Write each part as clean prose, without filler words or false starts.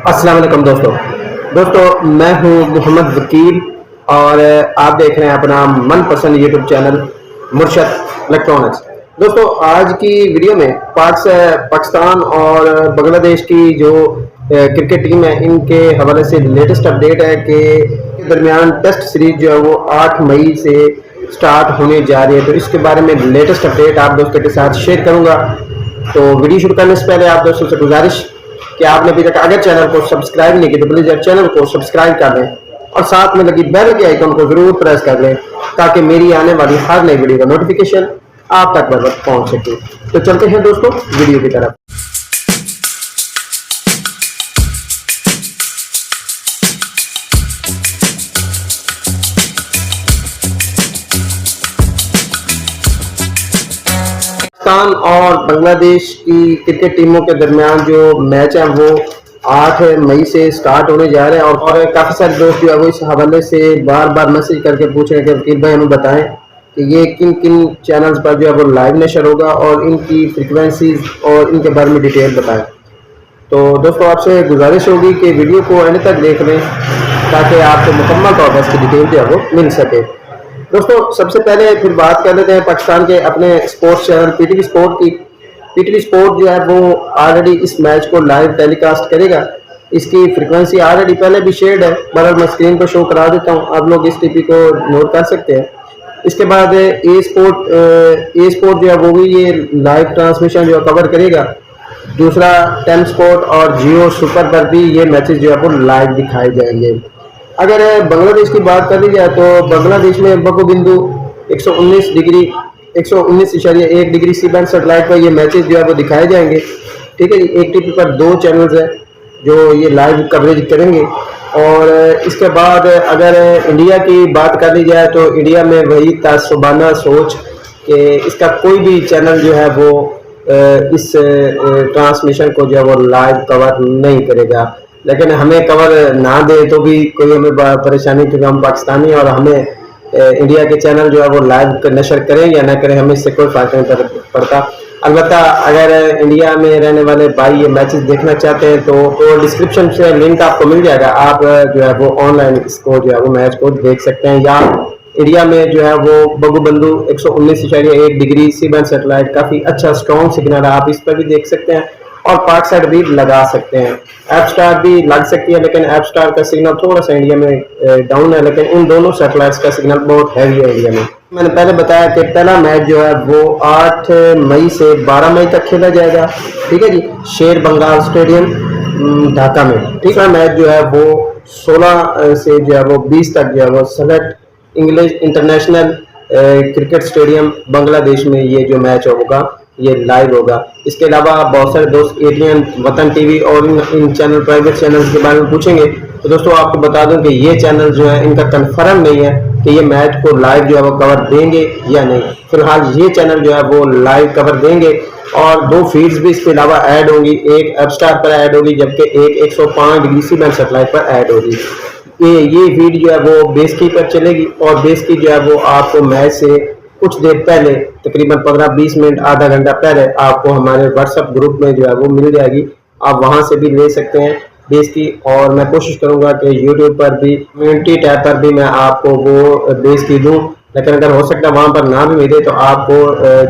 अस्सलाम वालेकुम दोस्तों मैं हूं मोहम्मद वकील और आप देख रहे हैं अपना मनपसंद यूट्यूब चैनल मुर्शद इलेक्ट्रॉनिक्स। दोस्तों आज की वीडियो में पाकिस्तान और बांग्लादेश की जो क्रिकेट टीम है इनके हवाले से लेटेस्ट अपडेट है कि दरमियान टेस्ट सीरीज जो है वो 8 मई से स्टार्ट होने जा रही है। तो इसके बारे में लेटेस्ट अपडेट आप दोस्तों के साथ शेयर करूंगा। तो वीडियो शुरू करने से पहले आप दोस्तों से गुजारिश कि आपने अभी तक अगर चैनल को सब्सक्राइब नहीं किया तो प्लीज चैनल को सब्सक्राइब कर लें और साथ में लगी बेल के आइकन को जरूर प्रेस कर लें ताकि मेरी आने वाली हर नई वीडियो का नोटिफिकेशन आप तक बर वक्त पहुंच सके। तो चलते हैं दोस्तों वीडियो की तरफ। पाकिस्तान और बांग्लादेश की क्रिकेट टीमों के दरमियान जो मैच है वो 8 मई से स्टार्ट होने जा रहे हैं और काफ़ी सारे दोस्त जो है वो इस हवाले से बार बार मैसेज करके पूछ रहे हैं कि वकील भाई हमें बताएं कि ये किन किन चैनल्स पर जो है वो लाइव नशर होगा और इनकी फ्रिक्वेंसीज और इनके बारे में डिटेल बताएं। तो दोस्तों आपसे गुजारिश होगी कि वीडियो को एंड तक देख लें ताकि आपको मुकम्मल तौर पर इसकी डिटेल जो है वो मिल सके। दोस्तों सबसे पहले फिर बात कर लेते हैं पाकिस्तान के अपने स्पोर्ट्स चैनल पीटीवी स्पोर्ट की। पीटीवी स्पोर्ट जो है वो ऑलरेडी इस मैच को लाइव टेलीकास्ट करेगा। इसकी फ्रिक्वेंसी ऑलरेडी पहले भी शेयर्ड है, बहरहाल मैं स्क्रीन पर शो करा देता हूँ, आप लोग इस टीपी को नोट कर सकते हैं। इसके बाद ए स्पोर्ट जो है वो भी ये लाइव ट्रांसमिशन जो कवर करेगा। दूसरा 10 स्पोर्ट और जियो सुपर पर भी ये मैचेस जो है वो लाइव दिखाए जाएंगे। अगर बांग्लादेश की बात कर ली जाए तो बांग्लादेश में बको बिंदु 119.1 डिग्री सी बैंड सेटेलाइट पर ये मैचेस जो है वो दिखाए जाएंगे। ठीक है जी, एक टीवी पर 2 चैनल्स हैं जो ये लाइव कवरेज करेंगे। और इसके बाद अगर इंडिया की बात कर ली जाए तो इंडिया में वही तासुबाना सोच कि इसका कोई भी चैनल जो है वो इस ट्रांसमिशन को जो है वो लाइव कवर नहीं करेगा। लेकिन हमें कवर ना दे तो भी कोई हमें परेशानी, क्योंकि हम पाकिस्तानी और हमें इंडिया के चैनल जो है वो लाइव नशर करें या ना करें हमें इससे कोई फ़र्क नहीं पड़ता। अलबत्ता अगर इंडिया में रहने वाले भाई ये मैचेस देखना चाहते हैं तो डिस्क्रिप्शन से लिंक आपको मिल जाएगा, आप जो है वो ऑनलाइन इसको जो है वो मैच को देख सकते हैं। या इंडिया में जो है वो बगु बंधु 119.1 डिग्री सी बैंड सेटेलाइट काफ़ी अच्छा स्ट्रॉन्ग सिग्नल है, आप इस पर भी देख सकते हैं और पाक साइड भी लगा सकते हैं। ऐप स्टार भी लग सकती है लेकिन ऐप स्टार का सिग्नल थोड़ा सा इंडिया में डाउन है, लेकिन इन दोनों सैटेलाइट्स का सिग्नल बहुत हैवी है इंडिया में। मैंने पहले बताया कि पहला मैच जो है वो 8 मई से 12 मई तक खेला जाएगा। ठीक है जी, शेर बंगाल स्टेडियम ढाका में। ठीक है, मैच जो है वो 16 से जो है वो 20 तक जो है वो select English international cricket stadium Bangladesh में ये जो मैच होगा ये लाइव होगा। इसके अलावा बहुत सारे दोस्त एटीएन, वतन टीवी और इन चैनल प्राइवेट चैनल्स के बारे में पूछेंगे। तो दोस्तों आपको बता दूं कि ये चैनल जो है इनका कंफर्म नहीं है कि ये मैच को लाइव जो है वो कवर देंगे या नहीं। फिलहाल ये चैनल जो है वो लाइव कवर देंगे और 2 फीड्स भी इसके अलावा ऐड होंगी, एक एप स्टार पर ऐड होगी जबकि एक 105 डिग्री सी बैंड सेटेलाइट पर ऐड होगी। ये फीड जो है वो बेस की पर चलेगी और बेस की जो है वो आपको मैच से कुछ देर पहले तकरीबन 15-20 मिनट आधा घंटा पहले आपको हमारे व्हाट्सएप ग्रुप में जो है वो मिल जाएगी, आप वहां से भी ले सकते हैं बेस की। और मैं कोशिश करूंगा कि यूट्यूब पर भी कम्युनिटी टैब पर भी मैं आपको वो बेस की दूं, लेकिन अगर हो सकता है वहां पर ना भी मिले तो आपको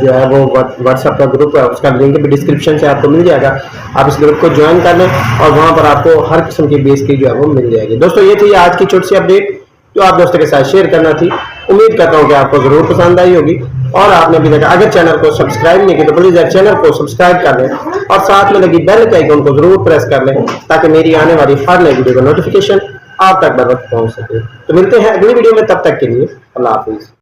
जो है वो व्हाट्सएप का ग्रुप है उसका लिंक भी डिस्क्रिप्शन से आपको मिल जाएगा, आप इस ग्रुप को ज्वाइन कर लें और वहां पर आपको हर किस्म की बेस की जो है वो मिल जाएगी। दोस्तों ये थी आज की छोटी सी अपडेट जो आप दोस्तों के साथ शेयर करना थी। उम्मीद करता हूँ कि आपको जरूर पसंद आई होगी और आपने अभी तक अगर चैनल को सब्सक्राइब नहीं किया तो प्लीज चैनल को सब्सक्राइब कर लें और साथ में लगी बेल के आइकन को जरूर प्रेस कर लें ताकि मेरी आने वाली हर नई वीडियो का नोटिफिकेशन आप तक बर वक्त पहुंच सके। तो मिलते हैं अगली वीडियो में, तब तक के लिए अल्लाह हाफिज।